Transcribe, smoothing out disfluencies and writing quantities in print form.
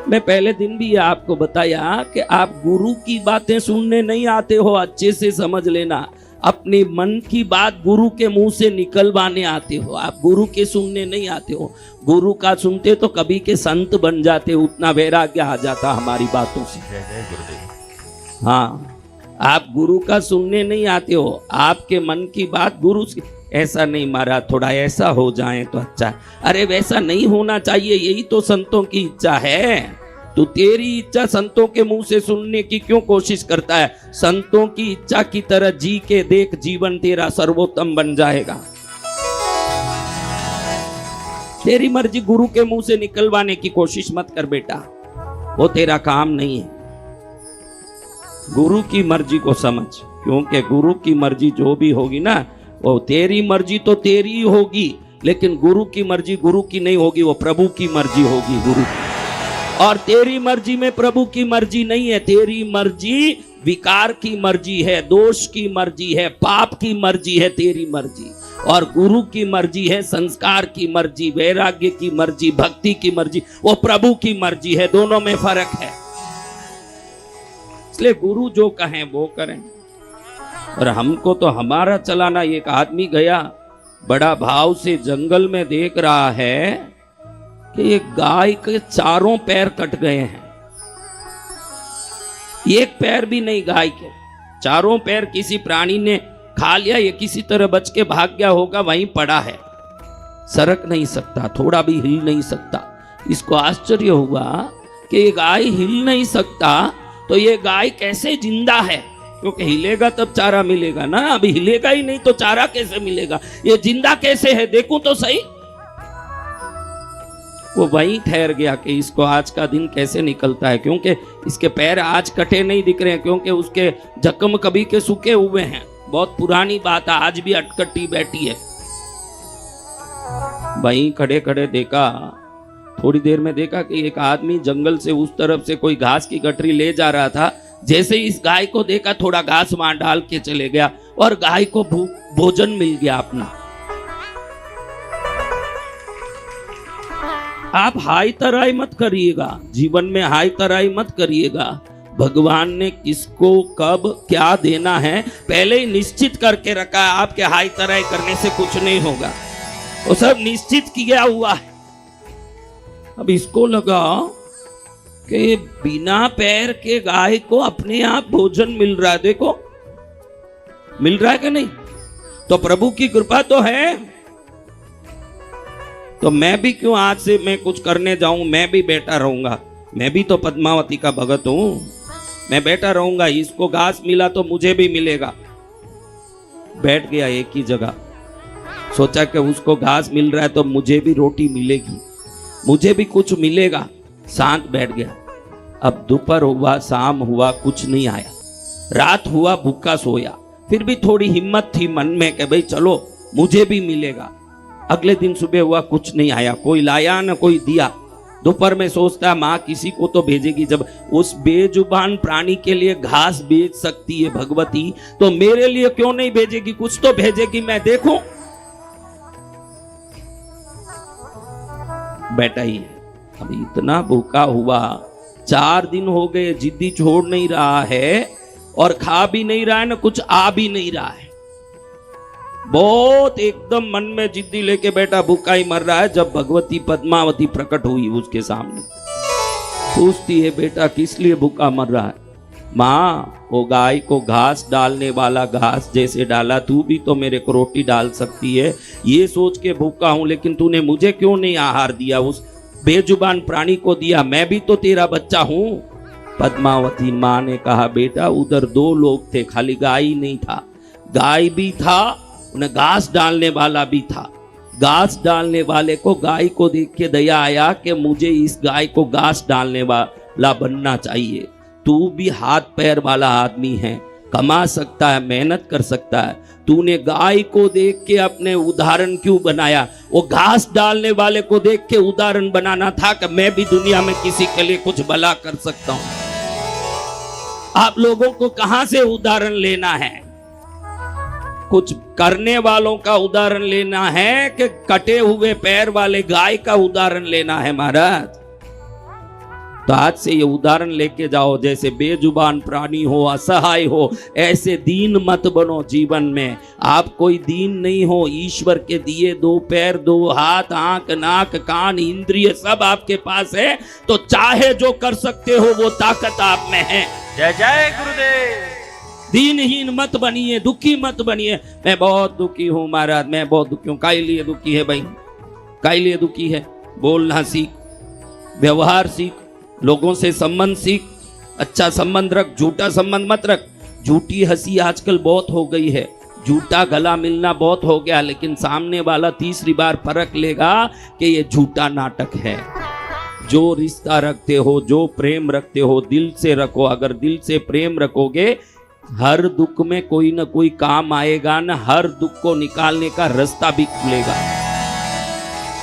मैं पहले दिन भी आपको बताया कि आप गुरु की बातें सुनने नहीं आते हो, अच्छे से समझ लेना। अपने मन की बात गुरु के मुंह से निकलवाने आते हो, आप गुरु के सुनने नहीं आते हो। गुरु का सुनते तो कभी के संत बन जाते, उतना वैराग्य आ जाता हमारी बातों से। हाँ, आप गुरु का सुनने नहीं आते हो, आपके मन की बात गुरु से, ऐसा नहीं मारा, थोड़ा ऐसा हो जाए तो अच्छा है। अरे वैसा नहीं होना चाहिए, यही तो संतों की इच्छा है। तो तेरी इच्छा संतों के मुंह से सुनने की क्यों कोशिश करता है? संतों की इच्छा की तरह जी के देख, जीवन तेरा सर्वोत्तम बन जाएगा। तेरी मर्जी गुरु के मुंह से निकलवाने की कोशिश मत कर बेटा, वो तेरा काम नहीं है। गुरु की मर्जी को समझ, क्योंकि गुरु की मर्जी जो भी होगी ना, वो तेरी मर्जी तो तेरी ही होगी, लेकिन गुरु की मर्जी गुरु की नहीं होगी, वो प्रभु की मर्जी होगी, गुरु की। और तेरी मर्जी में प्रभु की मर्जी नहीं है। तेरी मर्जी विकार की मर्जी है, दोष की मर्जी है, पाप की मर्जी है तेरी मर्जी। और गुरु की मर्जी है संस्कार की मर्जी, वैराग्य की मर्जी, भक्ति की मर्जी, वो प्रभु की मर्जी है। दोनों में फर्क है। इसलिए गुरु जो कहें वो करें। और हमको तो हमारा चलाना। एक आदमी गया, बड़ा भाव से जंगल में देख रहा है कि एक गाय के चारों पैर कट गए हैं, एक पैर भी नहीं गाय के, चारों पैर किसी प्राणी ने खा लिया। ये किसी तरह बच के भाग गया होगा, वहीं पड़ा है, सरक नहीं सकता, थोड़ा भी हिल नहीं सकता। इसको आश्चर्य हुआ कि ये गाय हिल नहीं सकता तो ये गाय कैसे जिंदा है? क्योंकि हिलेगा तब चारा मिलेगा ना, अभी हिलेगा ही नहीं तो चारा कैसे मिलेगा? ये जिंदा कैसे है, देखूं तो सही। वो वहीं ठहर गया कि इसको आज का दिन कैसे निकलता है, क्योंकि इसके पैर आज कटे नहीं दिख रहे हैं, क्योंकि उसके जख्म कभी के सूखे हुए हैं। बहुत पुरानी बात है, आज भी अटकटी बैठी है। वहीं खड़े खड़े देखा, थोड़ी देर में देखा कि एक आदमी जंगल से उस तरफ से कोई घास की गठरी ले जा रहा था। जैसे इस गाय को देखा, थोड़ा घास वहां डाल के चले गया और गाय को भोजन मिल गया अपना। आप हाई तराई मत करिएगा, जीवन में हाई तराई मत करिएगा। भगवान ने किसको कब क्या देना है पहले ही निश्चित करके रखा है। आपके हाई तराई करने से कुछ नहीं होगा, वो सब निश्चित किया हुआ है। अब इसको लगा कि बिना पैर के गाय को अपने आप भोजन मिल रहा है। देखो मिल रहा है कि नहीं? तो प्रभु की कृपा तो है। तो मैं भी क्यों आज से मैं कुछ करने जाऊं? मैं भी बैठा रहूंगा, मैं भी तो पद्मावती का भगत हूं, मैं बैठा रहूंगा। इसको घास मिला तो मुझे भी मिलेगा। बैठ गया एक ही जगह, सोचा कि उसको घास मिल रहा है तो मुझे भी रोटी मिलेगी, मुझे भी कुछ मिलेगा। शांत बैठ गया। अब दोपहर हुआ, शाम हुआ, कुछ नहीं आया। रात हुआ, भूखा सोया। फिर भी थोड़ी हिम्मत थी मन में कि भाई चलो मुझे भी मिलेगा। अगले दिन सुबह हुआ, कुछ नहीं आया, कोई लाया ना कोई दिया। दोपहर में सोचता माँ किसी को तो भेजेगी। जब उस बेजुबान प्राणी के लिए घास बेच सकती है भगवती, तो मेरे लिए क्यों नहीं भेजेगी? कुछ तो भेजेगी, मैं देखूं। बैठा ही है। अब इतना भूखा हुआ, 4 दिन हो गए, जिद्दी छोड़ नहीं रहा है और खा भी नहीं रहा है ना कुछ आ भी नहीं रहा है। बहुत एकदम मन में जिद्दी लेके बैठा, भूखा ही मर रहा है। जब भगवती पद्मावती प्रकट हुई उसके सामने, पूछती है बेटा किस लिए भूखा मर रहा है? माँ वो गाय को घास डालने वाला घास जैसे डाला, तू भी तो मेरे को रोटी डाल सकती है, ये सोच के भूखा हूं। लेकिन तूने मुझे क्यों नहीं आहार दिया? उस बेजुबान प्राणी को दिया, मैं भी तो तेरा बच्चा हूं। पद्मावती माँ ने कहा बेटा उधर 2 लोग थे, खाली गाय ही नहीं था, गाय भी था, उन्हें घास डालने वाला भी था। घास डालने वाले को गाय को देख के दया आया कि मुझे इस गाय को घास डालने वाला बनना चाहिए। तू भी हाथ पैर वाला आदमी है, कमा सकता है, मेहनत कर सकता है, तूने गाय को देख के अपने उदाहरण क्यों बनाया? वो घास डालने वाले को देख के उदाहरण बनाना था कि मैं भी दुनिया में किसी के लिए कुछ भला कर सकता हूं। आप लोगों को कहां से उदाहरण लेना है? कुछ करने वालों का उदाहरण लेना है कि कटे हुए पैर वाले गाय का उदाहरण लेना है? महाराज तो आज से ये उदाहरण लेके जाओ, जैसे बेजुबान प्राणी हो, असहाय हो, ऐसे दीन मत बनो जीवन में। आप कोई दीन नहीं हो, ईश्वर के दिए 2 पैर 2 हाथ, आंख नाक कान इंद्रिय सब आपके पास है, तो चाहे जो कर सकते हो वो ताकत आप में है। जय जय गुरुदेव। दीनहीन मत बनिए, दुखी मत बनिए। मैं बहुत दुखी हूं महाराज, मैं बहुत दुखी हूं। काहे लिए दुखी है भाई, काहे लिए दुखी है? बोलना सीख, व्यवहार सीख, लोगों से संबंध सीख, अच्छा संबंध रख, झूठा संबंध मत रख। झूठी हंसी आजकल बहुत हो गई है, झूठा गला मिलना बहुत हो गया, लेकिन सामने वाला तीसरी बार परख लेगा कि ये झूठा नाटक है। जो रिश्ता रखते हो, जो प्रेम रखते हो, दिल से रखो। अगर दिल से प्रेम रखोगे, हर दुख में कोई ना कोई काम आएगा ना, हर दुख को निकालने का रास्ता भी खुलेगा।